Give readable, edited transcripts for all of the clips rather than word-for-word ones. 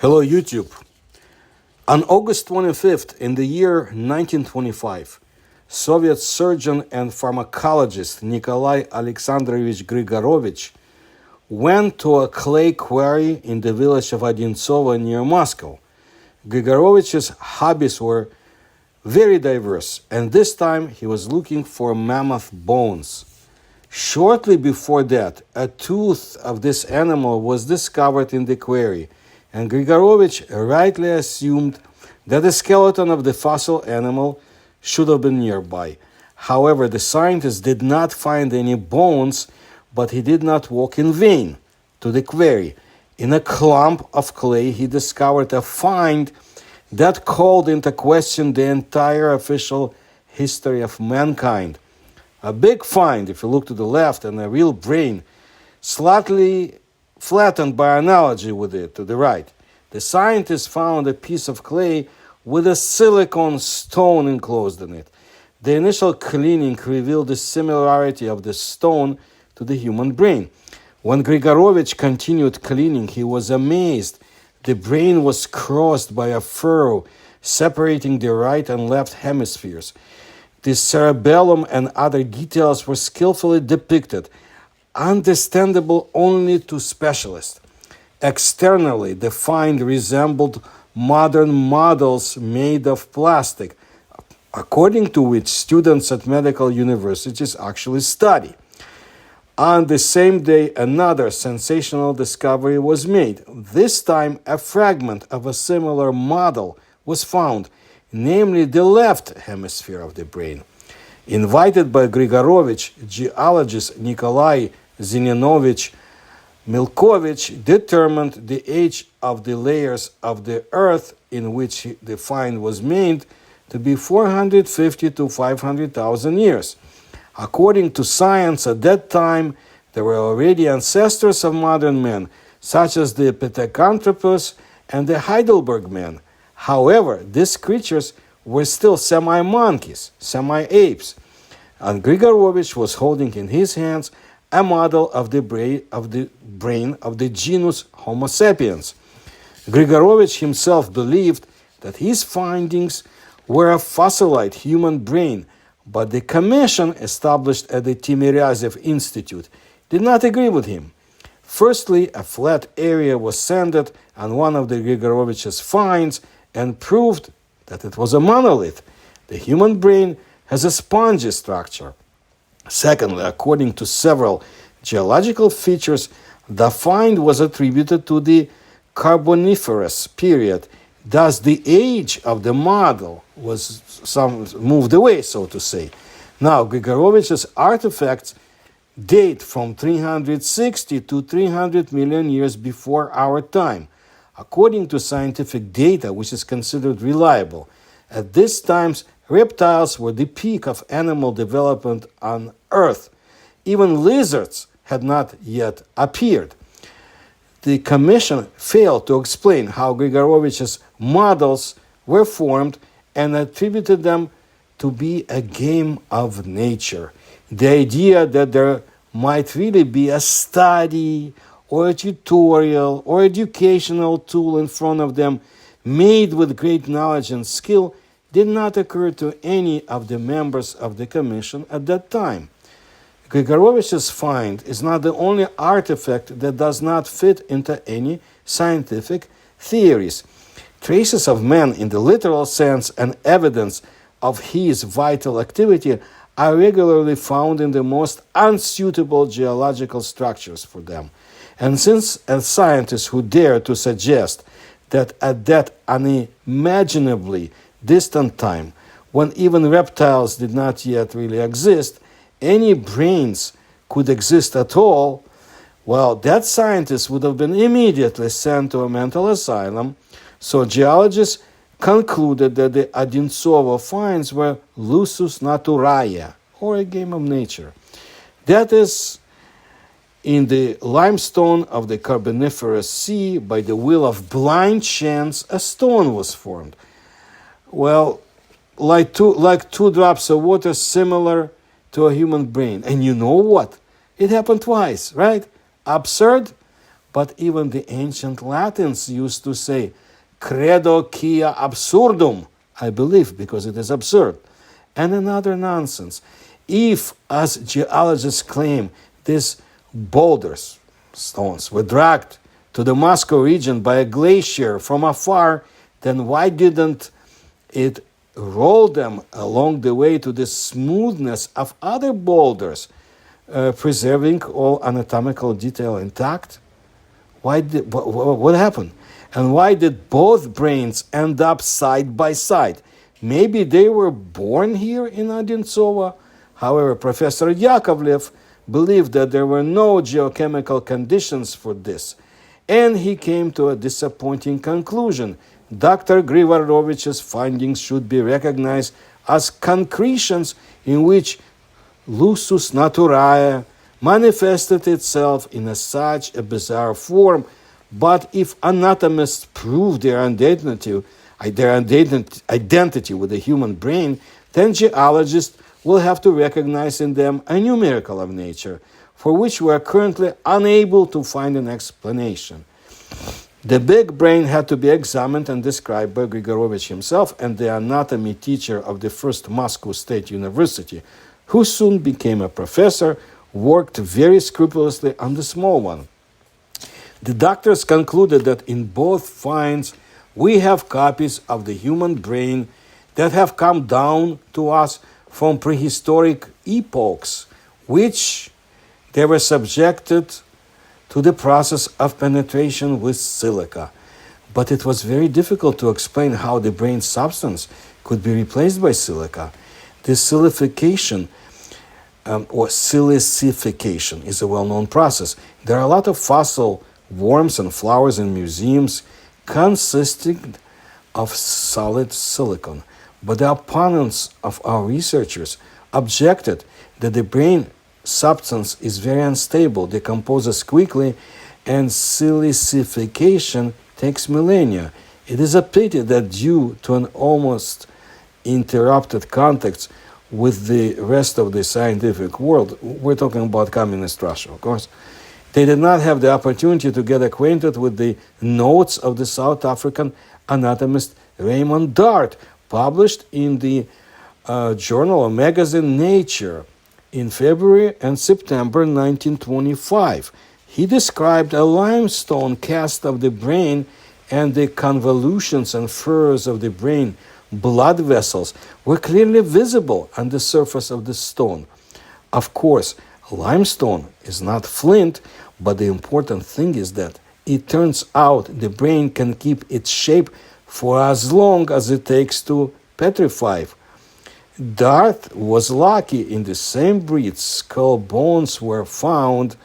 Hello, YouTube. On August 25th, in the year 1925, Soviet surgeon and pharmacologist Nikolai Alexandrovich Grigorovich went to a clay quarry in the village of Odintsovo near Moscow. Grigorovich's hobbies were very diverse, and this time he was looking for mammoth bones. Shortly before that, a tooth of this animal was discovered in the quarry, and Grigorovich rightly assumed that the skeleton of the fossil animal should have been nearby. However, the scientist did not find any bones, but he did not walk in vain to the quarry. In a clump of clay, he discovered a find that called into question the entire official history of mankind. A big find, if you look to the left, and a real brain, slightly flattened by analogy with it to the right. The scientist found a piece of clay with a silicon stone enclosed in it. The initial cleaning revealed the similarity of the stone to the human brain. When Grigorovich continued cleaning, he was amazed. The brain was crossed by a furrow separating the right and left hemispheres. The cerebellum and other details were skillfully depicted, understandable only to specialists. Externally, the find resembled modern models made of plastic, according to which students at medical universities actually study. On the same day, another sensational discovery was made. This time, a fragment of a similar model was found, namely the left hemisphere of the brain. Invited by Grigorovich, geologist Nikolai Zeninovich Milkovich determined the age of the layers of the earth in which the find was made to be 450 to 500,000 years. According to science, at that time, there were already ancestors of modern men, such as the Pithecanthropus and the Heidelberg man. However, these creatures were still semi-monkeys, semi-apes, and Grigorovich was holding in his hands a model of the brain of the genus Homo sapiens. Grigorovich himself believed that his findings were a fossilized human brain, but the commission established at the Timiryazev Institute did not agree with him. Firstly, a flat area was sanded on one of the Grigorovich's finds and proved that it was a monolith. The human brain has a spongy structure. Secondly, according to several geological features, the find was attributed to the Carboniferous period. Thus, the age of the model was moved away, so to say. Now, Grigorovich's artifacts date from 360 to 300 million years before our time, according to scientific data, which is considered reliable. At these times, reptiles were the peak of animal development on Earth. Even lizards had not yet appeared. The commission failed to explain how Grigorovich's models were formed and attributed them to be a game of nature. The idea that there might really be a study or a tutorial or educational tool in front of them made with great knowledge and skill did not occur to any of the members of the commission at that time. Grigorovich's find is not the only artifact that does not fit into any scientific theories. Traces of man in the literal sense and evidence of his vital activity are regularly found in the most unsuitable geological structures for them. And since a scientist who dared to suggest that at that unimaginably distant time, when even reptiles did not yet really exist, any brains could exist at all, well, that scientist would have been immediately sent to a mental asylum. So geologists concluded that the Odintsovo finds were lusus naturae, or a game of nature. That is, in the limestone of the Carboniferous Sea, by the will of blind chance, a stone was formed. Well, like two drops of water, similar to a human brain. And you know what? It happened twice, right? Absurd? but even the ancient Latins used to say, credo quia absurdum, I believe, because it is absurd. And another nonsense. If, as geologists claim, these boulders, stones, were dragged to the Moscow region by a glacier from afar, then why didn't it roll them along the way to the smoothness of other boulders, preserving all anatomical detail intact? What happened? And why did both brains end up side by side? Maybe they were born here in Odintsovo. However, Professor Yakovlev believed that there were no geochemical conditions for this, and he came to a disappointing conclusion. Dr. Grigorovich's findings should be recognized as concretions in which lusus naturae manifested itself in such a bizarre form. But if anatomists prove their identity with the human brain, then geologists will have to recognize in them a new miracle of nature, for which we are currently unable to find an explanation. The big brain had to be examined and described by Grigorovich himself and the anatomy teacher of the first Moscow State University, who soon became a professor, worked very scrupulously on the small one. The doctors concluded that in both finds we have copies of the human brain that have come down to us from prehistoric epochs, which they were subjected to the process of penetration with silica. But it was very difficult to explain how the brain substance could be replaced by silica. This silicification or silicification is a well-known process. There are a lot of fossil worms and flowers in museums consisting of solid silicon. But the opponents of our researchers objected that the brain substance is very unstable, decomposes quickly, and silicification takes millennia. It is a pity that due to an almost interrupted contact with the rest of the scientific world, we're talking about communist Russia, of course, they did not have the opportunity to get acquainted with the notes of the South African anatomist Raymond Dart, published in the journal or magazine Nature in February and September 1925. He described a limestone cast of the brain, and the convolutions and furrows of the brain blood vessels were clearly visible on the surface of the stone. Of course, limestone is not flint, but the important thing is that it turns out the brain can keep its shape for as long as it takes to petrify. Dart was lucky. In the same breed, skull bones were found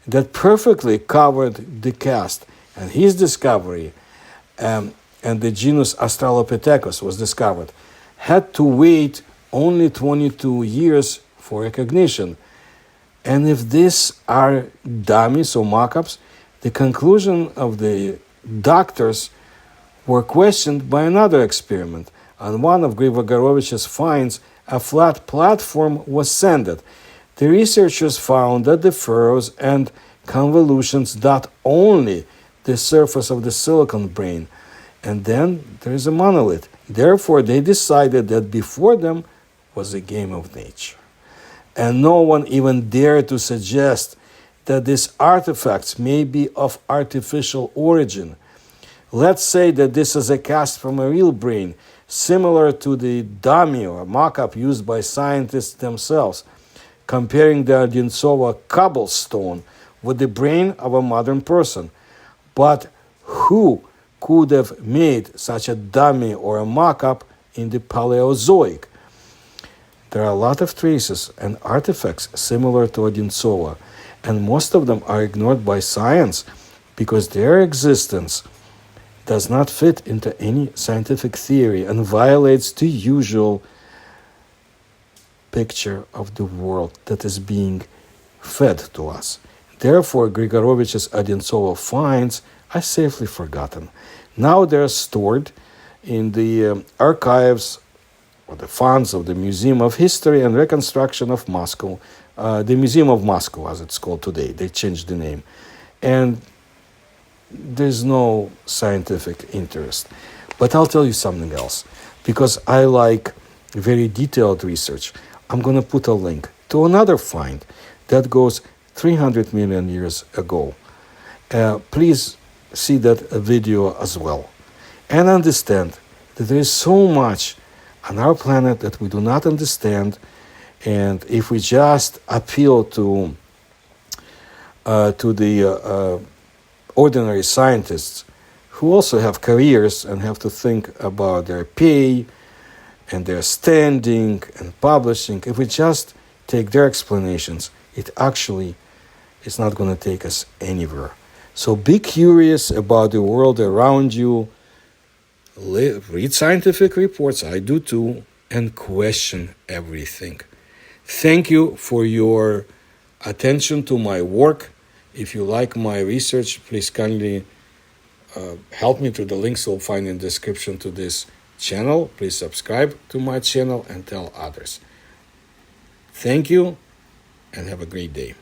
that perfectly covered the cast, and his discovery, and the genus Australopithecus was discovered, had to wait only 22 years for recognition. And if these are dummies or mock-ups, the conclusion of the doctors were questioned by another experiment. On one of Grigorovich's finds, a flat platform was sanded. The researchers found that the furrows and convolutions dot only the surface of the silicon brain, and then there is a monolith. Therefore, they decided that before them was a game of nature. And no one even dared to suggest that these artifacts may be of artificial origin. Let's say that this is a cast from a real brain, similar to the dummy or mock-up used by scientists themselves, comparing the Odintsovo cobblestone with the brain of a modern person. But who could have made such a dummy or a mock-up in the Paleozoic? There are a lot of traces and artifacts similar to Odintsovo, and most of them are ignored by science because their existence does not fit into any scientific theory and violates the usual picture of the world that is being fed to us. Therefore, Grigorovich's Odintsovo finds are safely forgotten. Now they are stored in the archives or the funds of the Museum of History and Reconstruction of Moscow, the Museum of Moscow, as it's called today. They changed the name. And there's no scientific interest. But I'll tell you something else. Because I like very detailed research, I'm going to put a link to another find that goes 300 million years ago. Please see that video as well. And understand that there is so much on our planet that we do not understand. And if we just appeal to the ordinary scientists who also have careers and have to think about their pay and their standing and publishing, if we just take their explanations, it actually is not going to take us anywhere. So be curious about the world around you. Read scientific reports, I do too, and question everything. Thank you for your attention to my work. If you like my research, please kindly help me through the links you'll find in the description to this channel. Please subscribe to my channel and tell others. Thank you and have a great day.